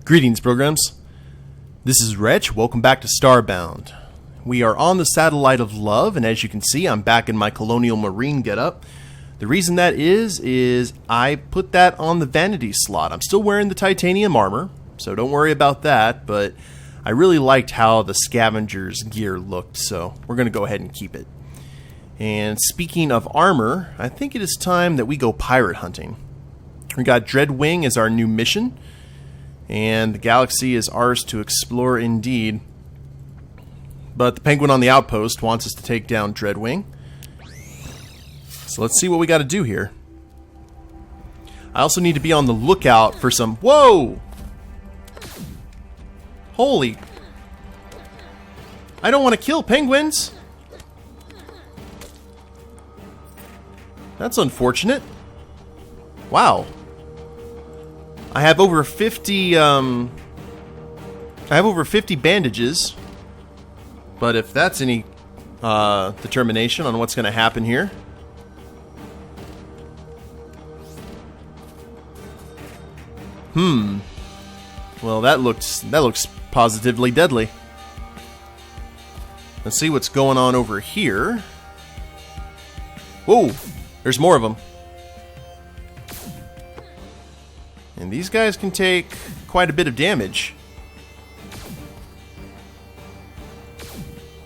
Greetings, programs. This is Wretch. Welcome back to Starbound. We are on the satellite of love, and as you can see, I'm back in my colonial marine getup. The reason that is I put that on the vanity slot. I'm still wearing the titanium armor, so don't worry about that, but I really liked how the scavenger's gear looked, so we're going to go ahead and keep it. And speaking of armor, I think it is time that we go pirate hunting. We got Dreadwing as our new mission, and the galaxy is ours to explore indeed. But the penguin on the outpost wants us to take down Dreadwing. So let's see what we got to do here. I also need to be on the lookout for some... Whoa! Holy... I don't want to kill penguins! That's unfortunate. Wow. I have over 50 bandages, but if that's any determination on what's going to happen here. Well, that looks positively deadly. Let's see what's going on over here. Whoa, there's more of them. And these guys can take quite a bit of damage.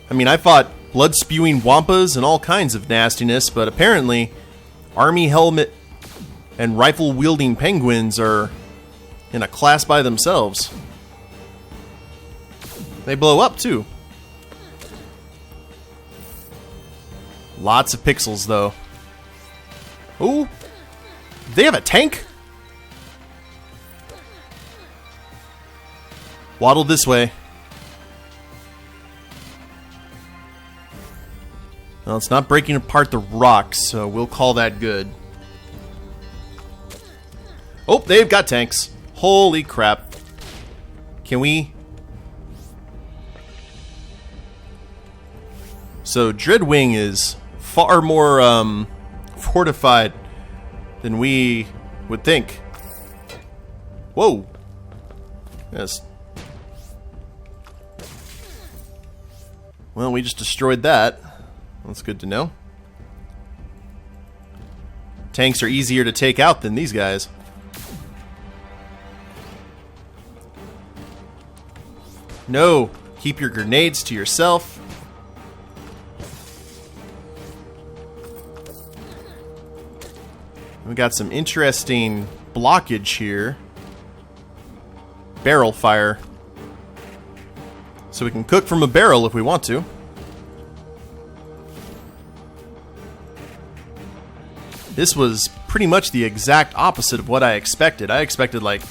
I mean, I fought blood-spewing wampas and all kinds of nastiness, but apparently army helmet and rifle-wielding penguins are in a class by themselves. They blow up, too. Lots of pixels, though. Ooh! They have a tank? Waddle this way. Well, it's not breaking apart the rocks, so we'll call that good. Oh, they've got tanks. Holy crap. Can we... So, Dreadwing is far more fortified than we would think. Whoa. Yes. Well, we just destroyed that. That's good to know. Tanks are easier to take out than these guys. No! Keep your grenades to yourself. We got some interesting blockage here. Barrel fire. So we can cook from a barrel if we want to. This was pretty much the exact opposite of what I expected. I expected, like,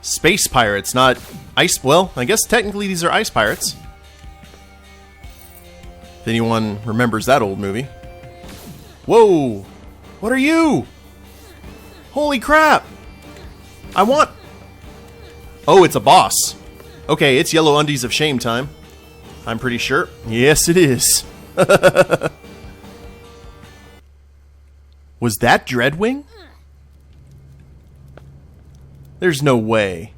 space pirates, not ice... Well, I guess technically these are ice pirates. If anyone remembers that old movie. Whoa! What are you? Holy crap! I want... Oh, it's a boss. Okay, it's Yellow Undies of Shame time. I'm pretty sure. Yes, it is. Was that Dreadwing? There's no way.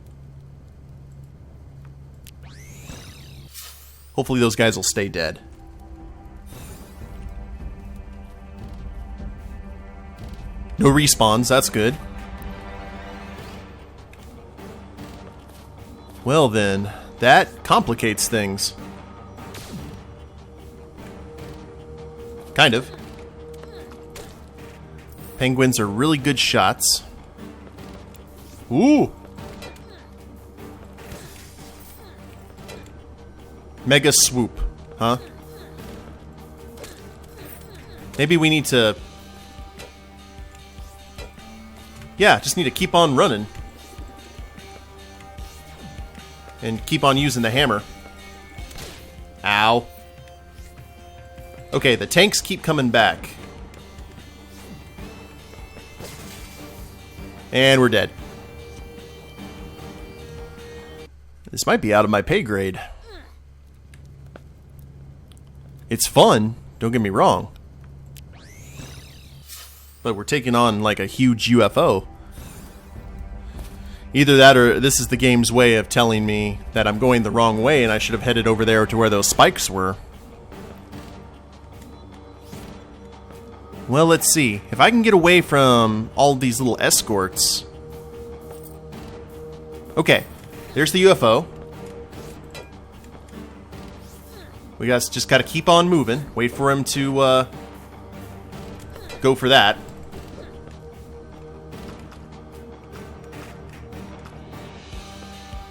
Hopefully those guys will stay dead. No respawns, that's good. Well then, that complicates things. Kind of. Penguins are really good shots. Ooh! Mega swoop, huh? Maybe we need to... Yeah, just need to keep on running. And keep on using the hammer. Ow. Okay, the tanks keep coming back. And we're dead. This might be out of my pay grade. It's fun, don't get me wrong. But we're taking on like a huge UFO. Either that or this is the game's way of telling me that I'm going the wrong way and I should have headed over there to where those spikes were. Well, let's see. If I can get away from all these little escorts... Okay, there's the UFO. We just gotta keep on moving. Wait for him to go for that.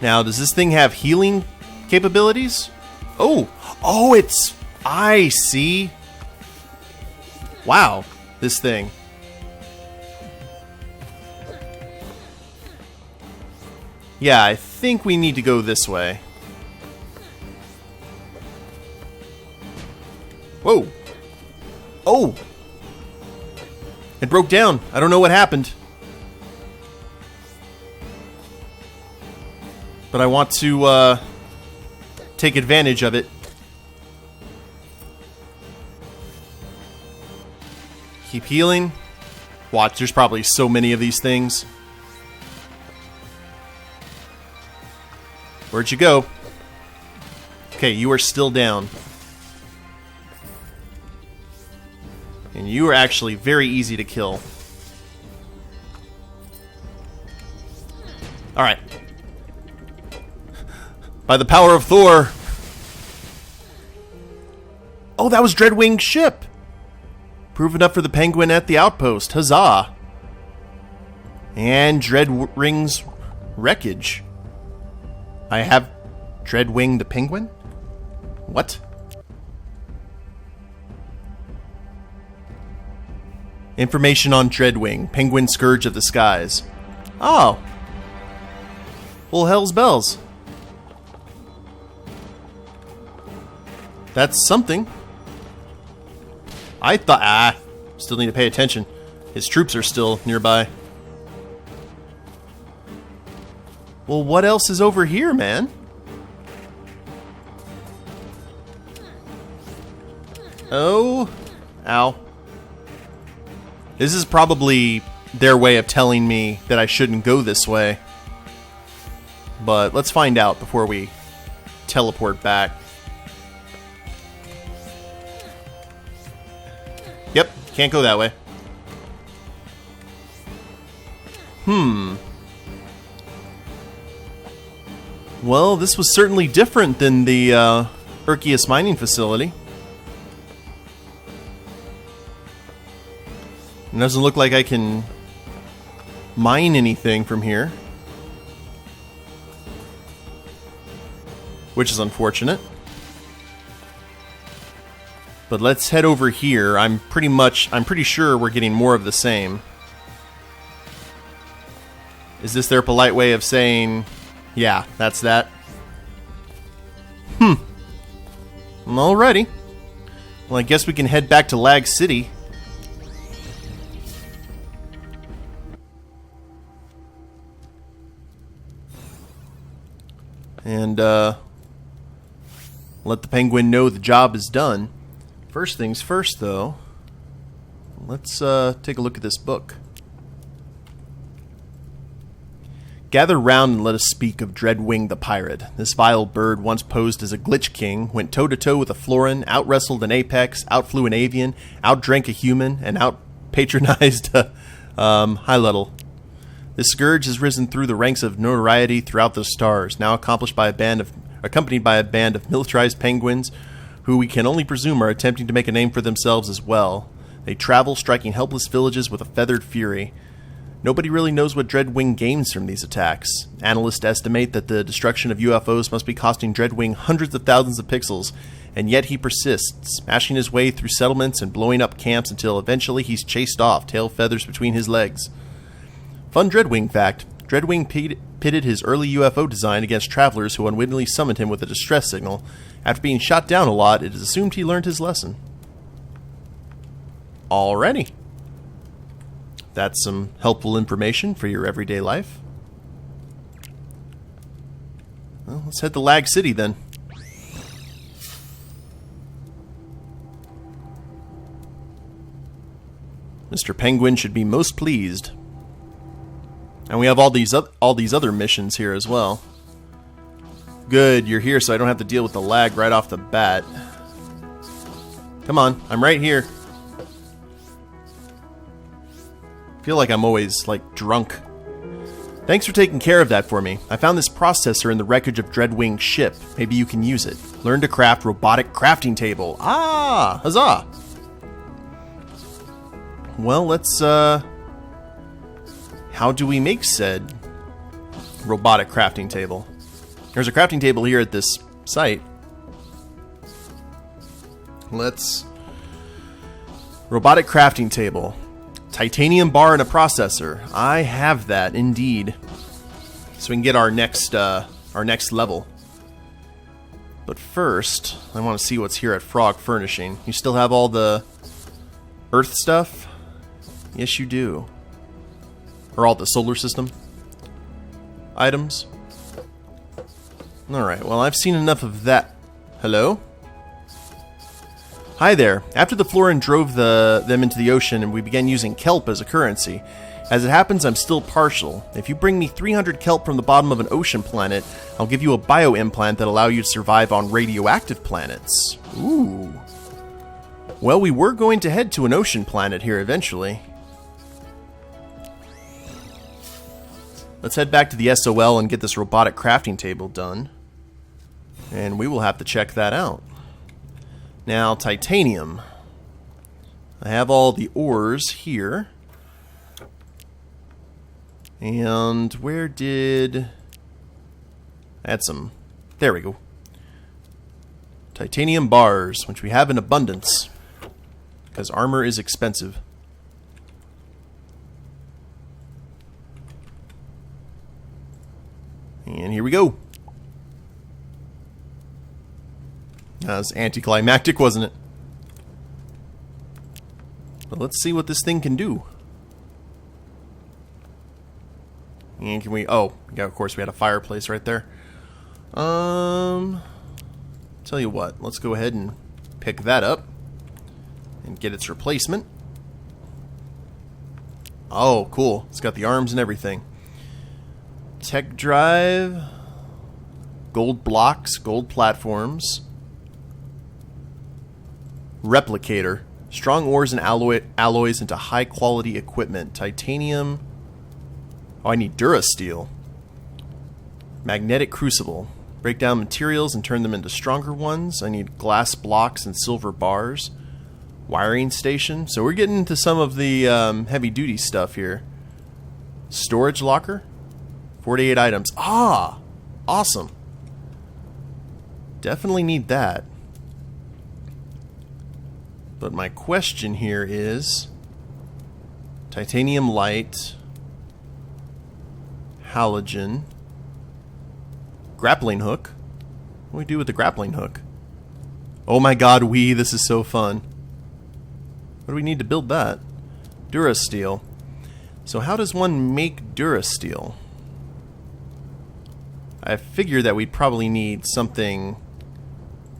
Now, does this thing have healing capabilities? Oh! Oh, it's... I see. Wow, this thing. Yeah, I think we need to go this way. Whoa! Oh! It broke down. I don't know what happened. But I want to take advantage of it. Keep healing. Watch, there's probably so many of these things. Where'd you go? Okay, you are still down. And you are actually very easy to kill. Alright. By the power of Thor. Oh, that was Dreadwing's ship. Proof enough for the Penguin at the outpost. Huzzah. And Dreadwing's wreckage. I have Dreadwing the Penguin? What? Information on Dreadwing, Penguin Scourge of the Skies. Oh. Well, hell's bells. That's something. I thought... still need to pay attention. His troops are still nearby. Well, what else is over here, man? Oh. Ow. This is probably their way of telling me that I shouldn't go this way. But let's find out before we teleport back. Yep, can't go that way. Well, this was certainly different than the Urkius mining facility. It doesn't look like I can mine anything from here, which is unfortunate. But let's head over here. I'm pretty sure we're getting more of the same. Is this their polite way of saying, yeah, that's that? Alrighty. Well, I guess we can head back to Lag City. And, let the Penguin know the job is done. First things first, though, let's take a look at this book. Gather round and let us speak of Dreadwing the Pirate. This vile bird, once posed as a glitch king, went toe-to-toe with a Florin, out-wrestled an Apex, outflew an Avian, outdrank a human, and out-patronized a High-Luddle. This scourge has risen through the ranks of notoriety throughout the stars, now accompanied by a band of militarized penguins who we can only presume are attempting to make a name for themselves as well. They travel, striking helpless villages with a feathered fury. Nobody really knows what Dreadwing gains from these attacks. Analysts estimate that the destruction of UFOs must be costing Dreadwing hundreds of thousands of pixels, and yet he persists, smashing his way through settlements and blowing up camps until eventually he's chased off, tail feathers between his legs. Fun Dreadwing fact. Dreadwing pitted his early UFO design against travelers who unwittingly summoned him with a distress signal. After being shot down a lot, it is assumed he learned his lesson. Alrighty. That's some helpful information for your everyday life. Well, let's head to Lag City then. Mr. Penguin should be most pleased. And we have all these other missions here as well. Good, you're here so I don't have to deal with the lag right off the bat. Come on, I'm right here. I feel like I'm always, like, drunk. Thanks for taking care of that for me. I found this processor in the wreckage of Dreadwing's ship. Maybe you can use it. Learn to craft robotic crafting table. Ah! Huzzah! Well, let's, how do we make said robotic crafting table? There's a crafting table here at this site. Let's... Robotic crafting table. Titanium bar and a processor. I have that, indeed. So we can get our next level. But first, I want to see what's here at Frog Furnishing. You still have all the Earth stuff? Yes, you do. Or all the solar system items. Alright, well, I've seen enough of that. Hello? Hi there. After the Florin drove them into the ocean and we began using kelp as a currency. As it happens, I'm still partial. If you bring me 300 kelp from the bottom of an ocean planet, I'll give you a bio-implant that allow you to survive on radioactive planets. Ooh. Well, we were going to head to an ocean planet here eventually. Let's head back to the SOL and get this robotic crafting table done. And we will have to check that out. Now, titanium. I have all the ores here. And where did... I had some... There we go. Titanium bars, which we have in abundance. Because armor is expensive. And here we go. That was anticlimactic, wasn't it? But let's see what this thing can do. And can we... Oh, yeah, of course we had a fireplace right there. Tell you what, let's go ahead and pick that up. And get its replacement. Oh, cool. It's got the arms and everything. Tech drive. Gold blocks, gold platforms. Replicator. Strong ores and alloys into high quality equipment. Titanium. Oh, I need Durasteel. Magnetic crucible. Break down materials and turn them into stronger ones. I need glass blocks and silver bars. Wiring station. So we're getting into some of the heavy duty stuff here. Storage locker. 48 items. Ah! Awesome. Definitely need that. But my question here is... Titanium light... Halogen... Grappling hook. What do we do with the grappling hook? Oh my god, this is so fun. What do we need to build that? Durasteel. So how does one make Durasteel? I figure that we'd probably need something...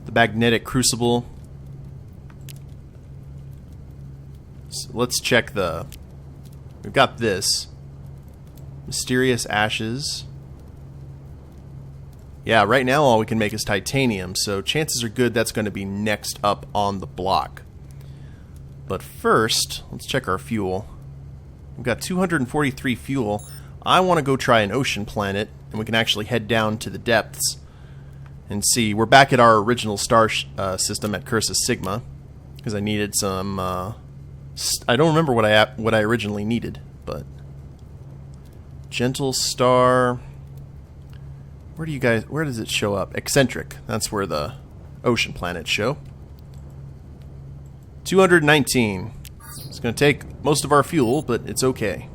The magnetic crucible. So let's check the... We've got this. Mysterious ashes. Yeah, right now all we can make is titanium, so chances are good that's going to be next up on the block. But first, let's check our fuel. We've got 243 fuel. I want to go try an ocean planet, and we can actually head down to the depths and see. We're back at our original star system at Cursus Sigma, because I needed some... I don't remember what I originally needed, but... Gentle star... Where does it show up? Eccentric. That's where the ocean planets show. 219. It's going to take most of our fuel, but it's okay.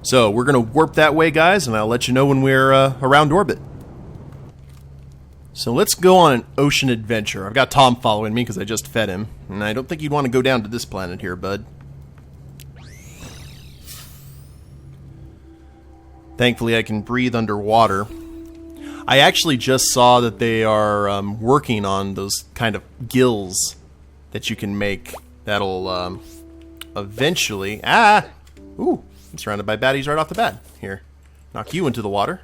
So, we're going to warp that way, guys, and I'll let you know when we're around orbit. So, let's go on an ocean adventure. I've got Tom following me because I just fed him, and I don't think you'd want to go down to this planet here, bud. Thankfully, I can breathe underwater. I actually just saw that they are working on those kind of gills that you can make that'll eventually... Ah! Ooh! I'm surrounded by baddies right off the bat. Here. Knock you into the water.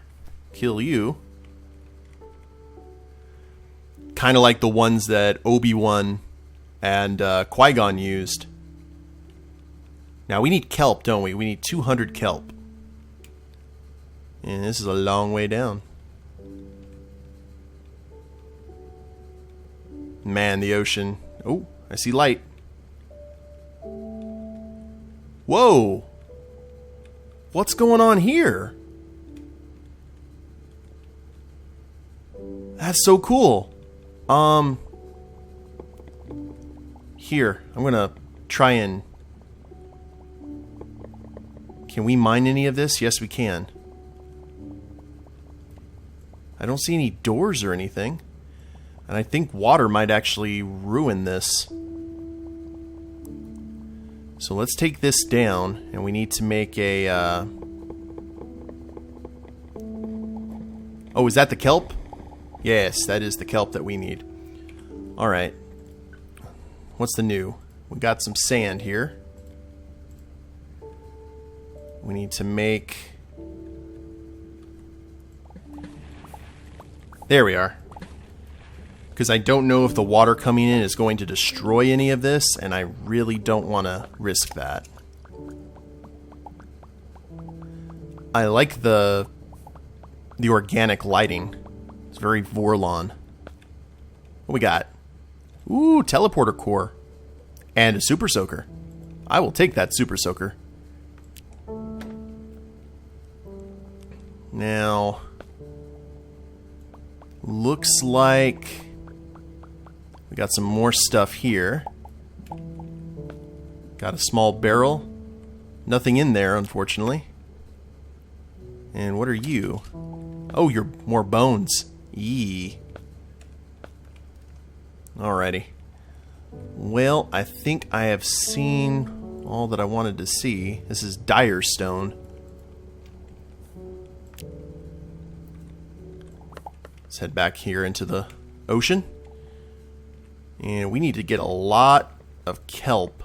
Kill you. Kind of like the ones that Obi-Wan and Qui-Gon used. Now we need kelp, don't we? We need 200 kelp. And this is a long way down. Man, the ocean. Oh, I see light. Whoa! What's going on here? That's so cool. Here, I'm gonna try and... Can we mine any of this? Yes, we can. I don't see any doors or anything. And I think water might actually ruin this. So let's take this down, and we need to make a... Oh, is that the kelp? Yes, that is the kelp that we need. Alright. What's the new? We got some sand here. We need to make... There we are. Because I don't know if the water coming in is going to destroy any of this, and I really don't want to risk that. I like the organic lighting. It's very Vorlon. What we got? Ooh, teleporter core. And a super soaker. I will take that super soaker. Now, looks like we got some more stuff here. Got a small barrel. Nothing in there, unfortunately. And what are you? Oh, you're more bones. Yee. Alrighty. Well, I think I have seen all that I wanted to see. This is dire stone. Let's head back here into the ocean. And we need to get a lot of kelp.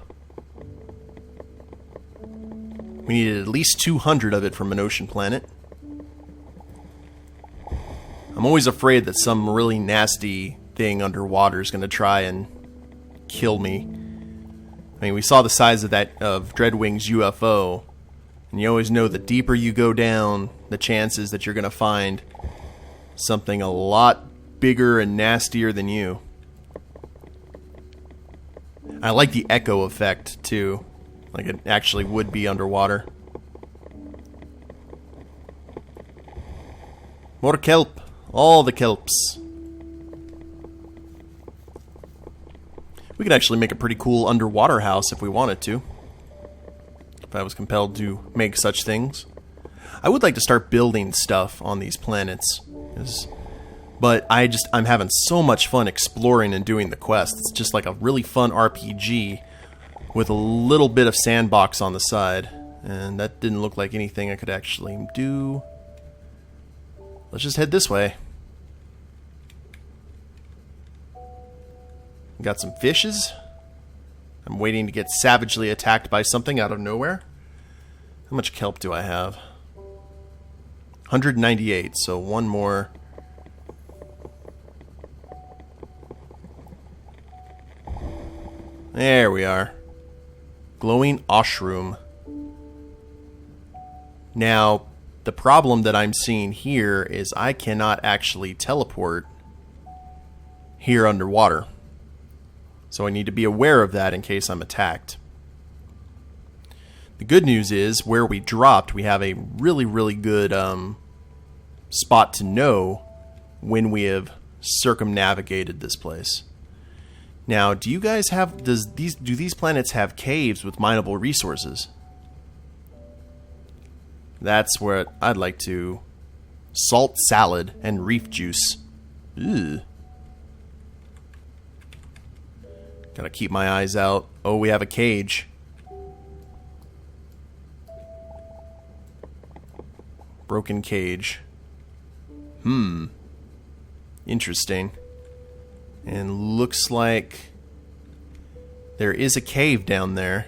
We needed at least 200 of it from an ocean planet. I'm always afraid that some really nasty thing underwater is going to try and kill me. I mean, we saw the size of Dreadwing's UFO, and you always know the deeper you go down, the chances that you're going to find something a lot bigger and nastier than you. I like the echo effect, too. Like it actually would be underwater. More kelp. All the kelps. We could actually make a pretty cool underwater house if we wanted to. If I was compelled to make such things. I would like to start building stuff on these planets. But I'm having so much fun exploring and doing the quests. It's just like a really fun RPG with a little bit of sandbox on the side. And that didn't look like anything I could actually do. Let's just head this way. Got some fishes. I'm waiting to get savagely attacked by something out of nowhere. How much kelp do I have? 198, so one more. There we are. Glowing oshroom. Now, the problem that I'm seeing here is I cannot actually teleport here underwater. So I need to be aware of that in case I'm attacked. The good news is, where we dropped, we have a really, really good spot to know when we have circumnavigated this place. Now, do you guys have... do these planets have caves with mineable resources? That's where I'd like to... Salt salad and reef juice. Ew. Gotta keep my eyes out. Oh, we have a cage. Broken cage. Interesting. And looks like there is a cave down there.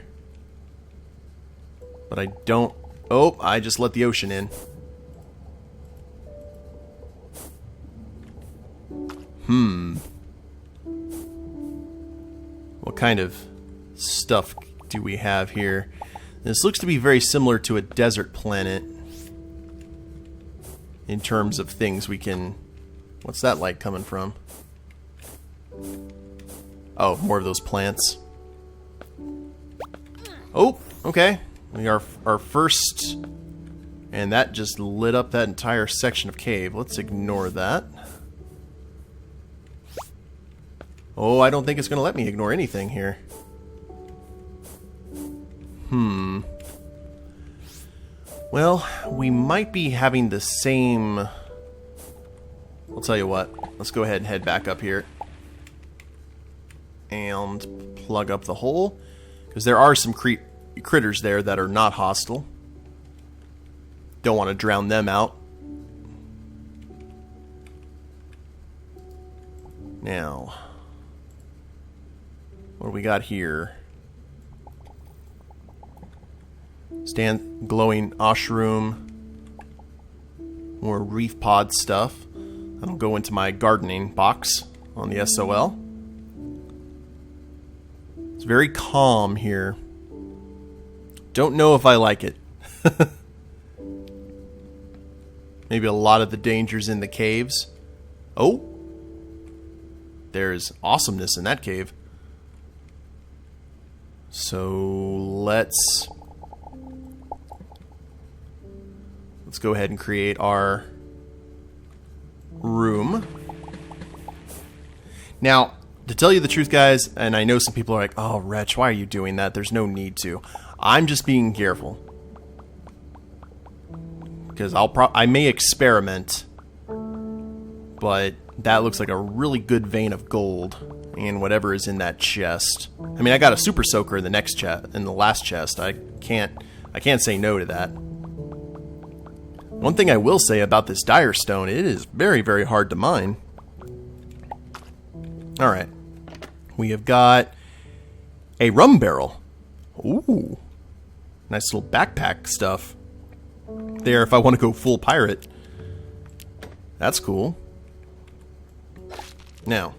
But I don't Oh, I just let the ocean in. What kind of stuff do we have here? This looks to be very similar to a desert planet in terms of things we can... What's that light coming from? Oh, more of those plants. Oh, okay. We are our first... And that just lit up that entire section of cave. Let's ignore that. Oh, I don't think it's going to let me ignore anything here. Well, we might be having the same... I'll tell you what. Let's go ahead and head back up here. And plug up the hole. Because there are some critters there that are not hostile. Don't want to drown them out. Now... What do we got here? Glowing oshroom. More reef pod stuff. That'll go into my gardening box on the SOL. It's very calm here. Don't know if I like it. Maybe a lot of the dangers in the caves. Oh! There's awesomeness in that cave. So let's go ahead and create our room. Now, to tell you the truth, guys, and I know some people are like, "Oh, Wretch, why are you doing that? There's no need to." I'm just being careful because I may experiment, but that looks like a really good vein of gold. And whatever is in that chest. I mean, I got a super soaker in the next chest, in the last chest. I can't say no to that. One thing I will say about this dire stone, it is very, very hard to mine. All right, we have got a rum barrel. Ooh, nice little backpack stuff. There, if I want to go full pirate. That's cool. Now.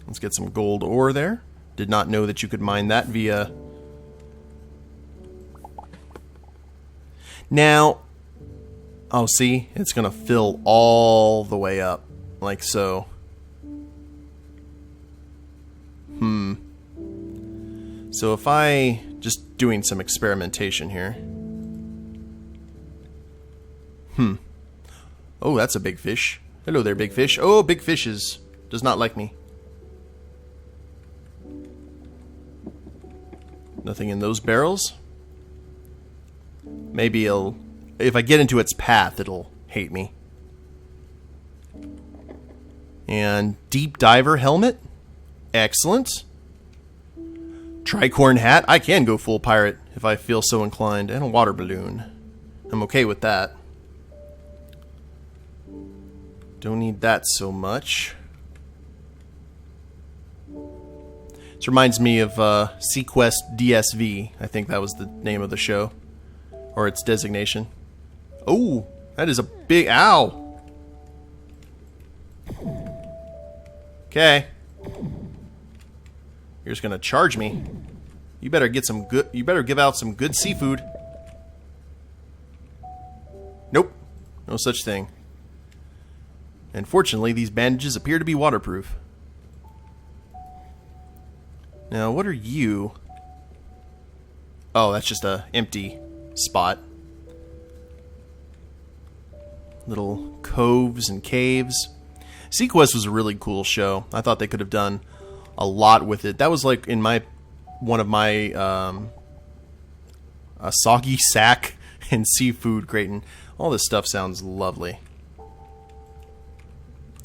Let's get some gold ore there. Did not know that you could mine that via... Now... Oh, see? It's going to fill all the way up. Like so. So if I... Just doing some experimentation here. Oh, that's a big fish. Hello there, big fish. Oh, big fish does not like me. Nothing in those barrels. Maybe if I get into its path, it'll hate me. And deep diver helmet. Excellent. Tricorn hat. I can go full pirate if I feel so inclined. And a water balloon. I'm okay with that. Don't need that so much. This reminds me of Sequest DSV. I think that was the name of the show. Or its designation. Oh, that is a big... Ow! Okay. You're just gonna charge me. You better get some good... You better give out some good seafood. Nope. No such thing. And fortunately, these bandages appear to be waterproof. Now, what are you? Oh, that's just a empty spot. Little coves and caves. Sequest was a really cool show. I thought they could have done a lot with it. That was like in one of my a soggy sack and seafood gratin. All this stuff sounds lovely.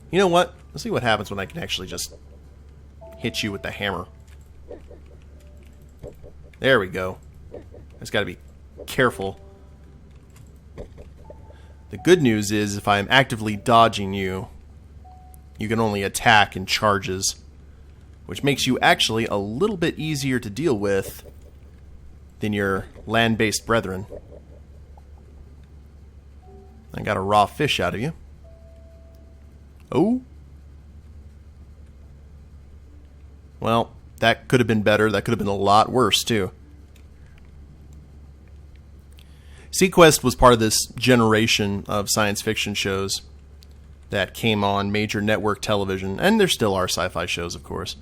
You know what? Let's see what happens when I can actually just hit you with the hammer. There we go. I just gotta be careful. The good news is if I'm actively dodging you, you can only attack in charges, which makes you actually a little bit easier to deal with than your land-based brethren. I got a raw fish out of you. Oh. Well, that could have been better. That could have been a lot worse, too. Sequest was part of this generation of science fiction shows that came on major network television, and there still are sci-fi shows, of course.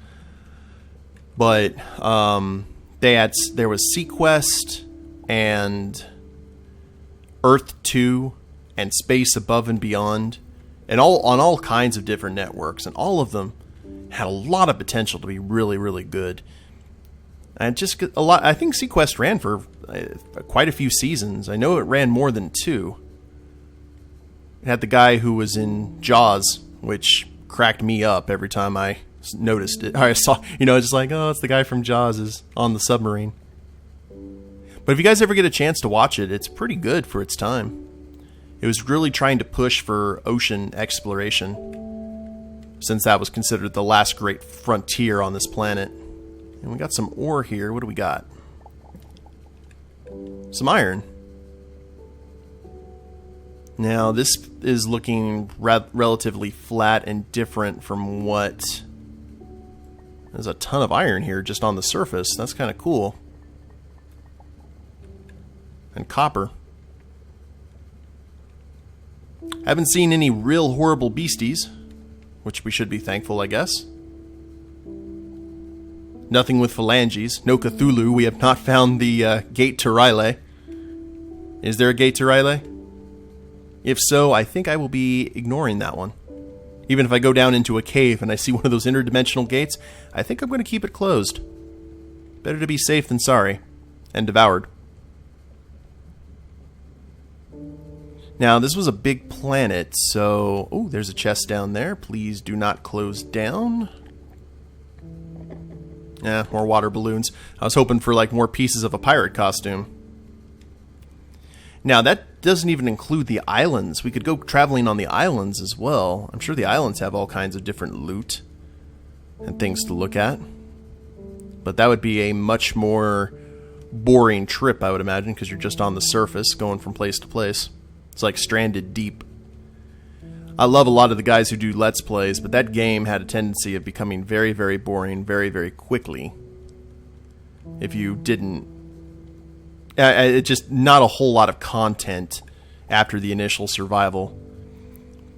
But there was Sequest and Earth 2 and Space Above and Beyond, and on all kinds of different networks, and all of them had a lot of potential to be really, really good. And just a lot. I think Sequest ran for quite a few seasons. I know it ran more than 2. It had the guy who was in Jaws, which cracked me up every time I noticed it. I saw, just like, oh, it's the guy from Jaws is on the submarine. But if you guys ever get a chance to watch it, it's pretty good for its time. It was really trying to push for ocean exploration, since that was considered the last great frontier on this planet. And we got some ore here. What do we got? Some iron. Now, this is looking relatively flat and different from what... There's a ton of iron here just on the surface. That's kind of cool. And copper. Haven't seen any real horrible beasties, which we should be thankful, I guess. Nothing with phalanges. No Cthulhu. We have not found the gate to R'lyeh. Is there a gate to R'lyeh? If so, I think I will be ignoring that one. Even if I go down into a cave and I see one of those interdimensional gates, I think I'm going to keep it closed. Better to be safe than sorry. And devoured. Now, this was a big planet, so... Oh, there's a chest down there. Please do not close down. More water balloons. I was hoping for, more pieces of a pirate costume. Now, that doesn't even include the islands. We could go traveling on the islands as well. I'm sure the islands have all kinds of different loot and things to look at. But that would be a much more boring trip, I would imagine, because you're just on the surface going from place to place. It's like Stranded Deep. I love a lot of the guys who do Let's Plays, but that game had a tendency of becoming very, very boring very, very quickly. If you didn't... It's just not a whole lot of content after the initial survival.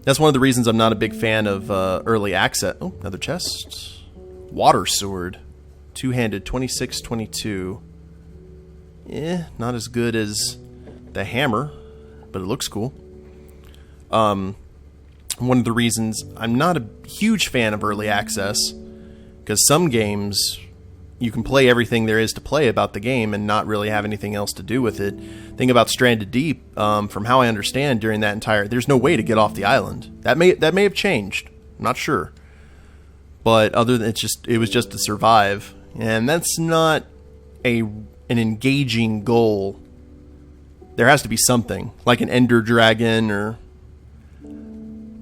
That's one of the reasons I'm not a big fan of early access. Oh, another chest. Water sword. Two-handed, 26-22. Not as good as the hammer, but it looks cool. One of the reasons I'm not a huge fan of early access, because some games you can play everything there is to play about the game and not really have anything else to do with it. Thing about Stranded Deep, from how I understand, during that there's no way to get off the island. That may have changed. I'm not sure, but other than it was just to survive, and that's not an engaging goal. There has to be something like an Ender Dragon or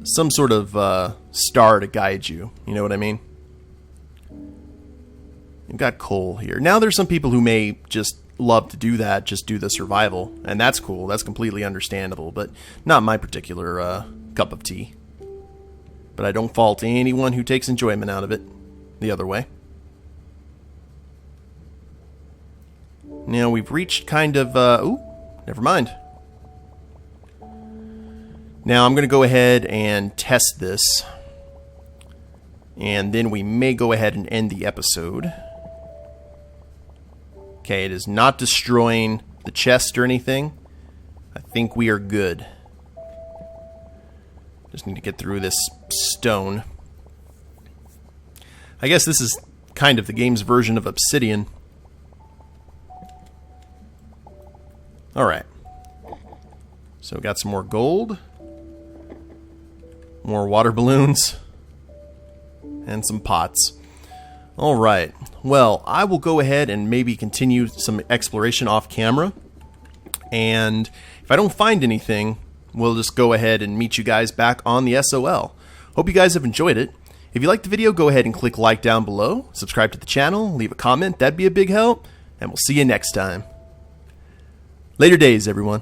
some sort of star to guide you. You know what I mean? You've got coal here. Now there's some people who may just love to do that, just do the survival, and that's cool. That's completely understandable, but not my particular cup of tea. But I don't fault anyone who takes enjoyment out of it the other way. Now we've reached kind of... ooh, never mind. Now I'm going to go ahead and test this. And then we may go ahead and end the episode. Okay, it is not destroying the chest or anything. I think we are good. Just need to get through this stone. I guess this is kind of the game's version of Obsidian. Alright. So we got some more gold. More water balloons. And some pots. Alright. Well, I will go ahead and maybe continue some exploration off camera. And if I don't find anything, we'll just go ahead and meet you guys back on the SOL. Hope you guys have enjoyed it. If you liked the video, go ahead and click like down below. Subscribe to the channel. Leave a comment. That'd be a big help. And we'll see you next time. Later days, everyone.